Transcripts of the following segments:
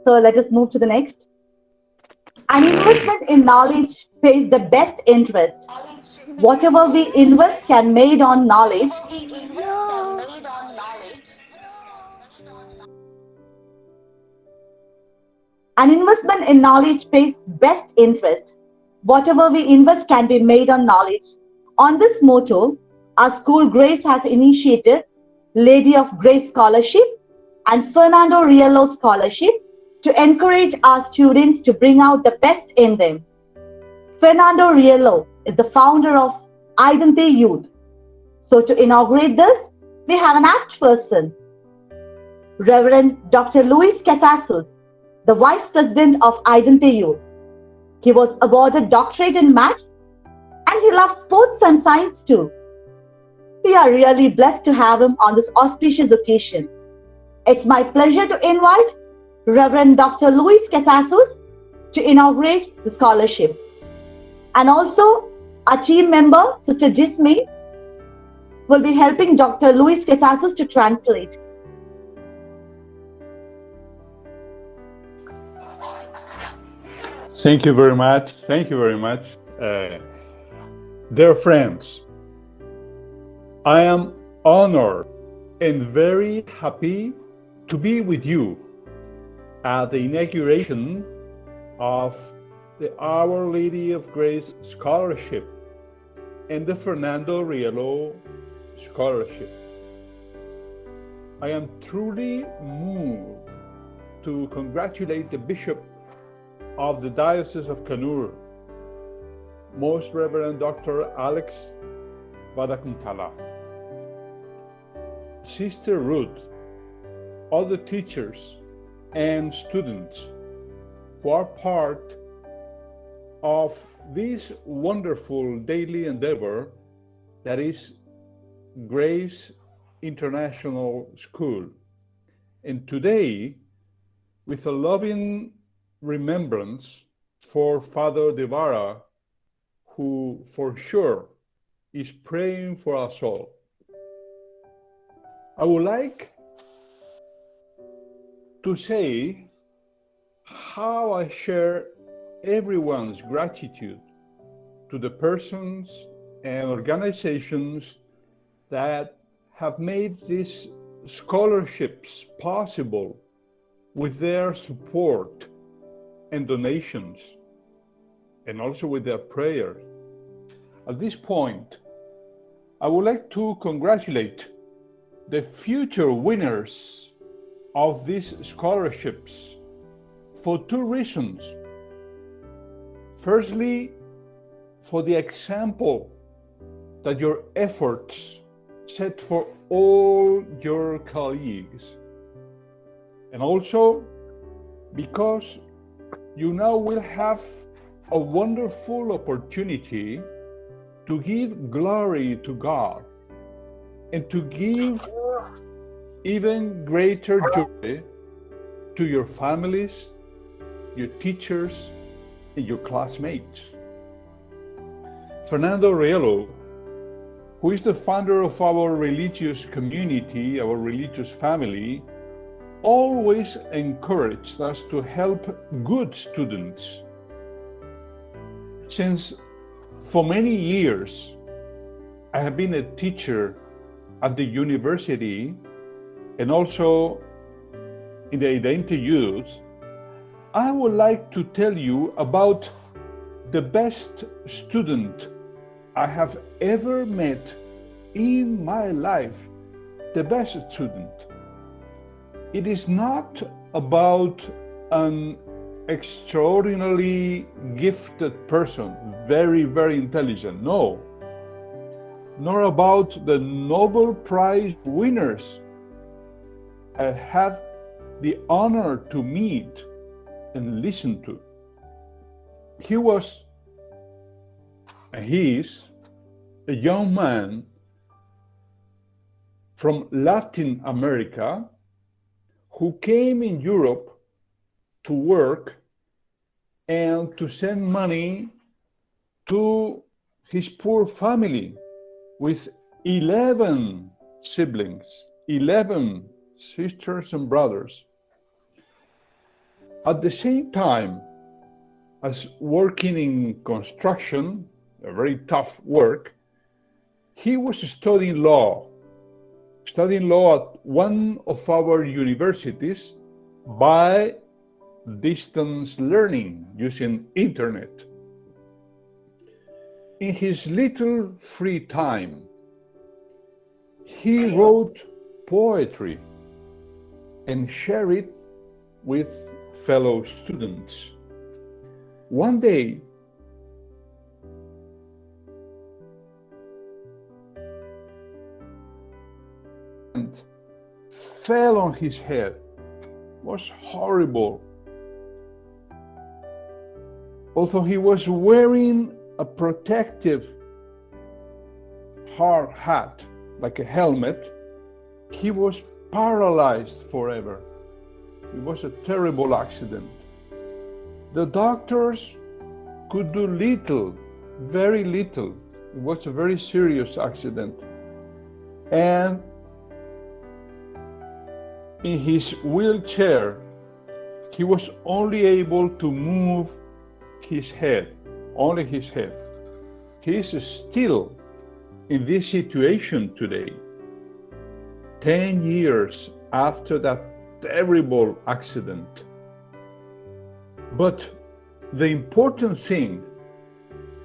So let us move to the next. An investment in knowledge pays the best interest. Whatever we invest can made on knowledge. No. An investment in knowledge pays best interest. Whatever we invest can be made on knowledge. On this motto, our school Grace has initiated Lady of Grace Scholarship and Fernando Riello Scholarship to encourage our students to bring out the best in them. Fernando Riello is the founder of Identity Youth. So to inaugurate this, we have an apt person, Reverend Dr. Luis Casasus, the Vice President of Identity Youth. He was awarded doctorate in maths and he loves sports and science too. We are really blessed to have him on this auspicious occasion. It's my pleasure to invite Reverend Dr. Luis Casasus to inaugurate the scholarships. And also, our team member, Sister Jisme, will be helping Dr. Luis Casasus to translate. Thank you very much. Thank you very much. Dear friends, I am honored and very happy to be with you at the inauguration of the Our Lady of Grace Scholarship and the Fernando Riello Scholarship. I am truly moved to congratulate the Bishop of the Diocese of Kannur, Most Reverend Dr. Alex Vadakuntala, Sister Ruth, all the teachers and students who are part of this wonderful daily endeavor that is Grace International School. And today, with a loving remembrance for Father Devara, who for sure is praying for us all. I would like to say how I share everyone's gratitude to the persons and organizations that have made these scholarships possible with their support and donations, and also with their prayers. At this point, I would like to congratulate the future winners of these scholarships for two reasons. Firstly, for the example that your efforts set for all your colleagues, and also because you now will have a wonderful opportunity to give glory to God and to give even greater joy to your families, your teachers, and your classmates. Fernando Riello, who is the founder of our religious community, our religious family, always encouraged us to help good students. Since for many years I have been a teacher at the university and also in the Identity Youth, I would like to tell you about the best student I have ever met in my life, the best student. It is not about an extraordinarily gifted person, very, very intelligent, no. Nor about the Nobel Prize winners I have the honor to meet and listen to. He was, and he is, a young man from Latin America who came in Europe to work and to send money to his poor family with 11 siblings, 11 sisters and brothers. At the same time as working in construction, a very tough work, he was studying law at one of our universities by distance learning using internet. In his little free time, he wrote poetry and shared it with fellow students. One day, fell on his head. It was horrible. Although he was wearing a protective hard hat, like a helmet, he was paralyzed forever. It was a terrible accident. The doctors could do little, very little. It was a very serious accident. And in his wheelchair, he was only able to move his head, only his head. He is still in this situation today, 10 years after that terrible accident. But the important thing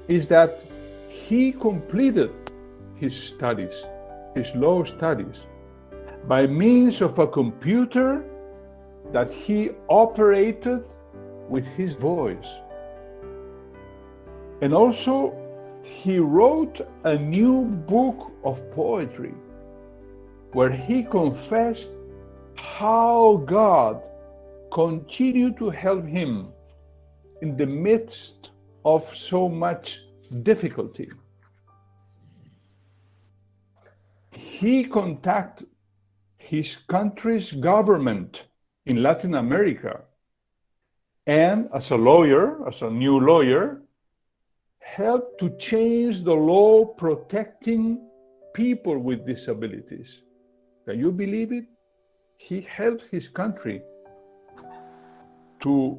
is that he completed his studies, his law studies, by means of a computer that he operated with his voice. And also, he wrote a new book of poetry where he confessed how God continued to help him in the midst of so much difficulty. He contacted his country's government in Latin America, and as a lawyer, as a new lawyer, helped to change the law protecting people with disabilities. Can you believe it? He helped his country to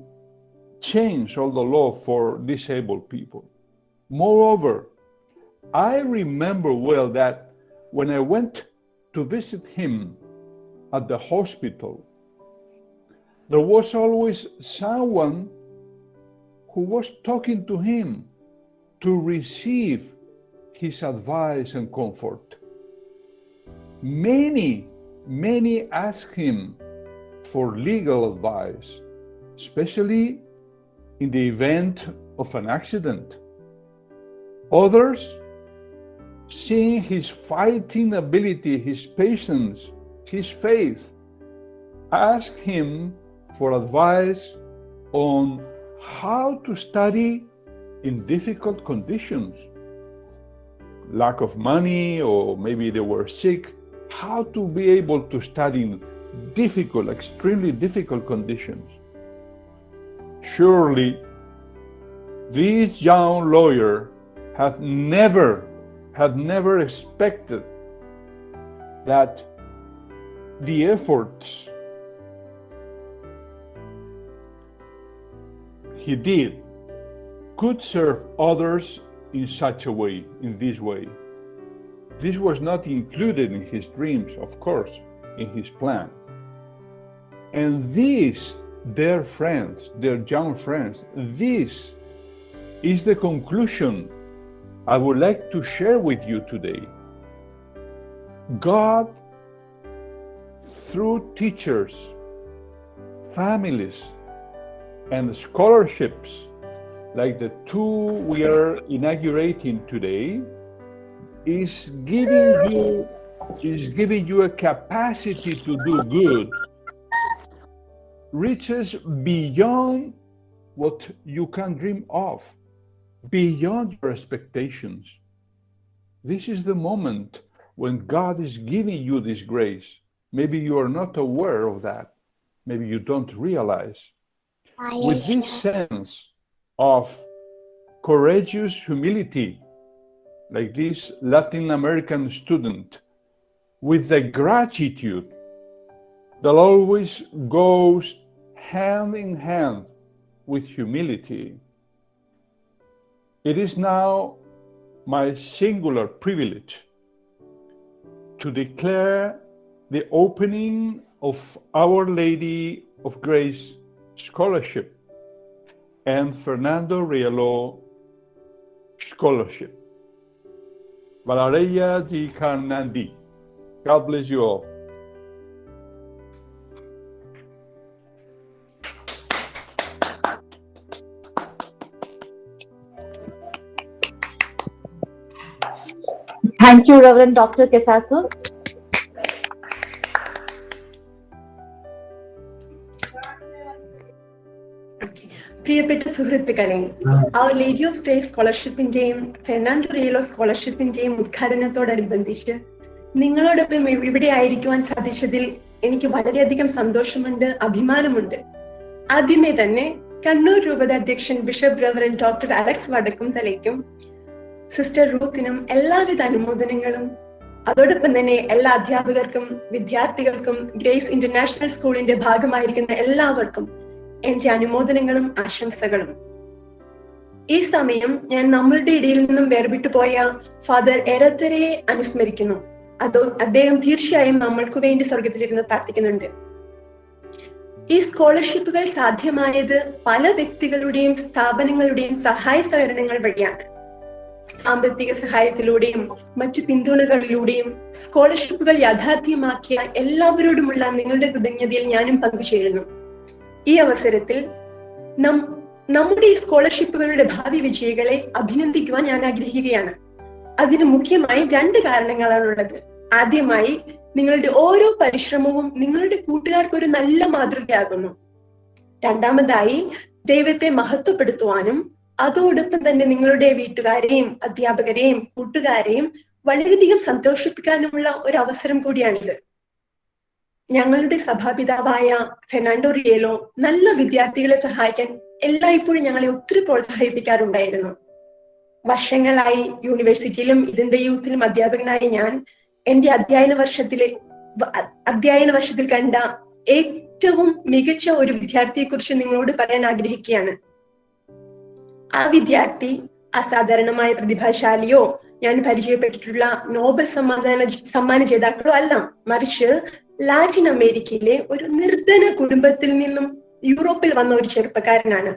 change all the law for disabled people. Moreover, I remember well that when I went to visit him at the hospital, there was always someone who was talking to him to receive his advice and comfort. Many asked him for legal advice, especially in the event of an accident. Others, seeing his fighting ability, his patience, his faith, asked him for advice on how to study in difficult conditions. Lack of money, or maybe they were sick, how to be able to study in difficult, extremely difficult conditions. Surely, this young lawyer had never expected that the efforts he did could serve others in such a way, in this way. This was not included in his dreams, of course, in his plan. And these, dear friends, dear young friends, this is the conclusion I would like to share with you today. God, through teachers, families, and scholarships, like the two we are inaugurating today, is giving you a capacity to do good, reaches beyond what you can dream of, beyond your expectations. This is the moment when God is giving you this grace. Maybe you are not aware of that. Maybe you don't realize. With this sense of courageous humility, like this Latin American student, with the gratitude that always goes hand in hand with humility. It is now my singular privilege to declare the opening of Our Lady of Grace Scholarship and Fernando Rielo Scholarship. Valareya Di Karnandi. God bless you all. Thank you, Reverend Dr. Casasus. പ്രിയപ്പെട്ട സുഹൃത്തുക്കളെ, അവർ lady of grace സ്കോളർഷിപ്പിന്റെയും Fernando റിയലോ സ്കോളർഷിപ്പിന്റെയും ഉദ്ഘാടനത്തോടനുബന്ധിച്ച് നിങ്ങളോടൊപ്പം ഇവിടെ ആയിരിക്കുവാൻ സാധിച്ചതിൽ എനിക്ക് വളരെയധികം സന്തോഷമുണ്ട്, അഭിമാനമുണ്ട്. ആദ്യമേ തന്നെ കണ്ണൂർ രൂപത അധ്യക്ഷൻ ബിഷപ്പ് റവറൻഡ് ഡോക്ടർ അലക്സ് വടക്കും തലയ്ക്കും സിസ്റ്റർ റൂത്തിനും എല്ലാവിധ അനുമോദനങ്ങളും, അതോടൊപ്പം തന്നെ എല്ലാ അധ്യാപകർക്കും വിദ്യാർത്ഥികൾക്കും ഗ്രേസ് ഇന്റർനാഷണൽ സ്കൂളിന്റെ ഭാഗമായിരിക്കുന്ന എല്ലാവർക്കും എന്റെ അനുമോദനങ്ങളും ആശംസകളും. ഈ സമയം ഞാൻ നമ്മളുടെ ഇടയിൽ നിന്നും വേർവിട്ടു പോയ ഫാദർ എറത്തരയെ അനുസ്മരിക്കുന്നു. അദ്ദേഹം തീർച്ചയായും നമ്മൾക്ക് വേണ്ടി സ്വർഗത്തിലിരുന്ന് പ്രാർത്ഥിക്കുന്നുണ്ട്. ഈ സ്കോളർഷിപ്പുകൾ സാധ്യമായത് പല വ്യക്തികളുടെയും സ്ഥാപനങ്ങളുടെയും സഹായ സഹകരണങ്ങൾ വഴിയാണ്. സാമ്പത്തിക സഹായത്തിലൂടെയും മറ്റു പിന്തുണകളിലൂടെയും സ്കോളർഷിപ്പുകൾ യാഥാർത്ഥ്യമാക്കിയ എല്ലാവരോടുമുള്ള നിങ്ങളുടെ കൃതജ്ഞതയിൽ ഞാനും പങ്കുചേരുന്നു. ഈ അവസരത്തിൽ നമ്മുടെ ഈ സ്കോളർഷിപ്പുകളുടെ ഭാവി വിജയികളെ അഭിനന്ദിക്കുവാൻ ഞാൻ ആഗ്രഹിക്കുകയാണ്. അതിന് മുഖ്യമായും 2 കാരണങ്ങളാണുള്ളത്. ആദ്യമായി, നിങ്ങളുടെ ഓരോ പരിശ്രമവും നിങ്ങളുടെ കൂട്ടുകാർക്ക് ഒരു നല്ല മാതൃകയാകുന്നു. രണ്ടാമതായി, ദൈവത്തെ മഹത്വപ്പെടുത്തുവാനും അതോടൊപ്പം തന്നെ നിങ്ങളുടെ വീട്ടുകാരെയും അധ്യാപകരെയും കൂട്ടുകാരെയും വളരെയധികം സന്തോഷിപ്പിക്കാനുമുള്ള ഒരു അവസരം കൂടിയാണിത്. ഞങ്ങളുടെ സഭാപിതാവായ ഫെർണാണ്ടോ റിയേലോ നല്ല വിദ്യാർത്ഥികളെ സഹായിക്കാൻ എല്ലായ്പ്പോഴും ഞങ്ങളെ ഒത്തിരി പ്രോത്സാഹിപ്പിക്കാറുണ്ടായിരുന്നു. വർഷങ്ങളായി യൂണിവേഴ്സിറ്റിയിലും ഇതിന്റെ യൂത്തിലും അധ്യാപകനായ ഞാൻ എന്റെ അധ്യയന വർഷത്തിൽ കണ്ട ഏറ്റവും മികച്ച ഒരു വിദ്യാർത്ഥിയെ കുറിച്ച് നിങ്ങളോട് പറയാൻ ആഗ്രഹിക്കുകയാണ്. ആ വിദ്യാർത്ഥി അസാധാരണമായ പ്രതിഭാശാലിയോ ഞാൻ പരിചയപ്പെട്ടിട്ടുള്ള നോബൽ സമ്മാന ജേതാക്കളോ അല്ല, മറിച്ച് ലാറ്റിൻ അമേരിക്കയിലെ ഒരു നിർധന കുടുംബത്തിൽ നിന്നും യൂറോപ്പിൽ വന്ന ഒരു ചെറുപ്പക്കാരനാണ്.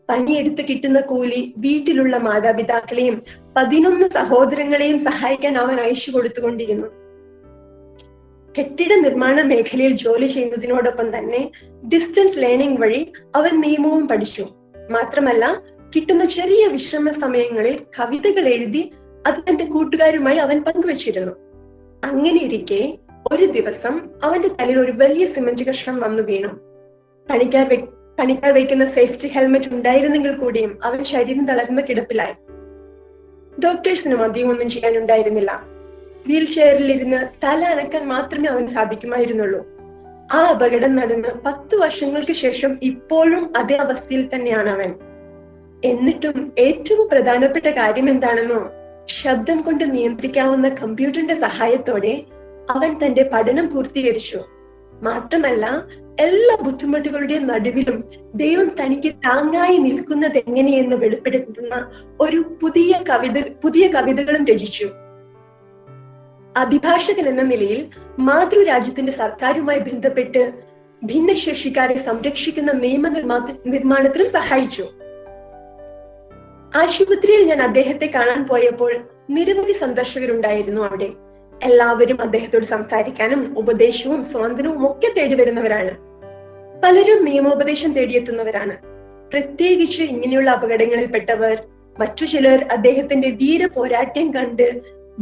പണിയെടുത്ത് കിട്ടുന്ന കൂലി വീട്ടിലുള്ള മാതാപിതാക്കളെയും 11 സഹോദരങ്ങളെയും സഹായിക്കാൻ അവൻ അയച്ചു കൊടുത്തുകൊണ്ടിരുന്നു. കെട്ടിട നിർമ്മാണ മേഖലയിൽ ജോലി ചെയ്യുന്നതിനോടൊപ്പം തന്നെ ഡിസ്റ്റൻസ് ലേണിംഗ് വഴി അവൻ നിയമവും പഠിച്ചു. മാത്രമല്ല, കിട്ടുന്ന ചെറിയ വിശ്രമ സമയങ്ങളിൽ കവിതകൾ എഴുതി അത് തന്റെ കൂട്ടുകാരുമായി അവൻ പങ്കുവച്ചിരുന്നു. അങ്ങനെ ഇരിക്കെ ഒരു ദിവസം അവന്റെ തലയിൽ ഒരു വലിയ സിമന്റ് കഷ്ണം വന്നു വീണു. പണിക്കാർ വയ്ക്കുന്ന സേഫ്റ്റി ഹെൽമെറ്റ് ഉണ്ടായിരുന്നെങ്കിൽ കൂടിയും അവൻ ശരീരം തളർന്ന കിടപ്പിലായി. ഡോക്ടേഴ്സിനും അധികം ഒന്നും ചെയ്യാനുണ്ടായിരുന്നില്ല. വീൽ ചെയറിലിരുന്ന് തല അനക്കാൻ മാത്രമേ അവൻ സാധിക്കുമായിരുന്നുള്ളൂ. ആ അപകടം നടന്ന് 10 വർഷങ്ങൾക്ക് ശേഷം ഇപ്പോഴും അതേ അവസ്ഥയിൽ തന്നെയാണ് അവൻ. എന്നിട്ടും ഏറ്റവും പ്രധാനപ്പെട്ട കാര്യം എന്താണെന്നോ, ശബ്ദം കൊണ്ട് നിയന്ത്രിക്കാവുന്ന കമ്പ്യൂട്ടറിന്റെ സഹായത്തോടെ അവൻ തന്റെ പഠനം പൂർത്തീകരിച്ചു. മാത്രമല്ല, എല്ലാ ബുദ്ധിമുട്ടുകളുടെയും നടുവിലും ദൈവം തനിക്ക് താങ്ങായി നിൽക്കുന്നത് എങ്ങനെയെന്ന് വെളിപ്പെടുത്തുന്ന ഒരു പുതിയ കവിതകളും രചിച്ചു. അഭിഭാഷകൻ എന്ന നിലയിൽ മാതൃരാജ്യത്തിന്റെ സർക്കാരുമായി ബന്ധപ്പെട്ട് ഭിന്നശേഷിക്കാരെ സംരക്ഷിക്കുന്ന നിർമ്മാണത്തിലും സഹായിച്ചു. ആശുപത്രിയിൽ ഞാൻ അദ്ദേഹത്തെ കാണാൻ പോയപ്പോൾ നിരവധി സന്ദർശകരുണ്ടായിരുന്നു അവിടെ. എല്ലാവരും അദ്ദേഹത്തോട് സംസാരിക്കാനും ഉപദേശവും സ്വാതന്ത്ര്യവും ഒക്കെ തേടി വരുന്നവരാണ്. പലരും നിയമോപദേശം തേടിയെത്തുന്നവരാണ്. പ്രത്യേകിച്ച് ഇങ്ങനെയുള്ള അപകടങ്ങളിൽപ്പെട്ടവർ. മറ്റു ചിലർ അദ്ദേഹത്തിന്റെ ധീര പോരാട്ടം കണ്ട്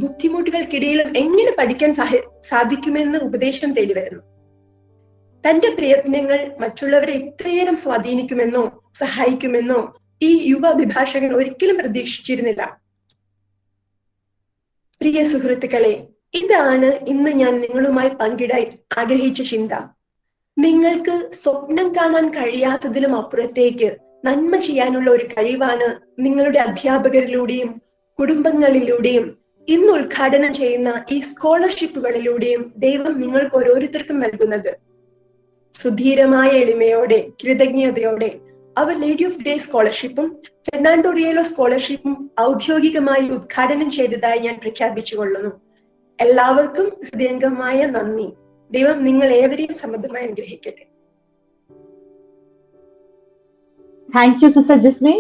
ബുദ്ധിമുട്ടുകൾക്കിടയിലും എങ്ങനെ പഠിക്കാൻ സാധിക്കുമെന്ന് ഉപദേശം തേടി വരുന്നു. തന്റെ പ്രയത്നങ്ങൾ മറ്റുള്ളവരെ ഇത്രയേറെ സ്വാധീനിക്കുമെന്നോ സഹായിക്കുമെന്നോ ഈ യുവ അഭിഭാഷകൻ ഒരിക്കലും പ്രതീക്ഷിച്ചിരുന്നില്ല. പ്രിയ സുഹൃത്തുക്കളെ, ഇതാണ് ഇന്ന് ഞാൻ നിങ്ങളുമായി പങ്കിടാൻ ആഗ്രഹിച്ച ചിന്ത. നിങ്ങൾക്ക് സ്വപ്നം കാണാൻ കഴിയാത്തതിലും അപ്പുറത്തേക്ക് നന്മ ചെയ്യാനുള്ള ഒരു കഴിവാണ് നിങ്ങളുടെ അധ്യാപകരിലൂടെയും കുടുംബങ്ങളിലൂടെയും ഇന്ന് ഉദ്ഘാടനം ചെയ്യുന്ന ഈ സ്കോളർഷിപ്പുകളിലൂടെയും ദൈവം നിങ്ങൾക്ക് ഓരോരുത്തർക്കും നൽകുന്നത്. സുധീരമായ എളിമയോടെ കൃതജ്ഞതയോടെ അവർ ലേഡി ഓഫ് ഡേ സ്കോളർഷിപ്പും ഫെർണാണ്ടോ റിയേലോ സ്കോളർഷിപ്പും ഔദ്യോഗികമായി ഉദ്ഘാടനം ചെയ്തതായി ഞാൻ പ്രഖ്യാപിച്ചുകൊള്ളുന്നു. എല്ലാവർക്കും ഹൃദയംഗമായ നന്ദി. ദൈവം നിങ്ങൾ ഏവരെയും സമൃദ്ധമായി അനുഗ്രഹിക്കട്ടെ. Thank you, Sister Jismi.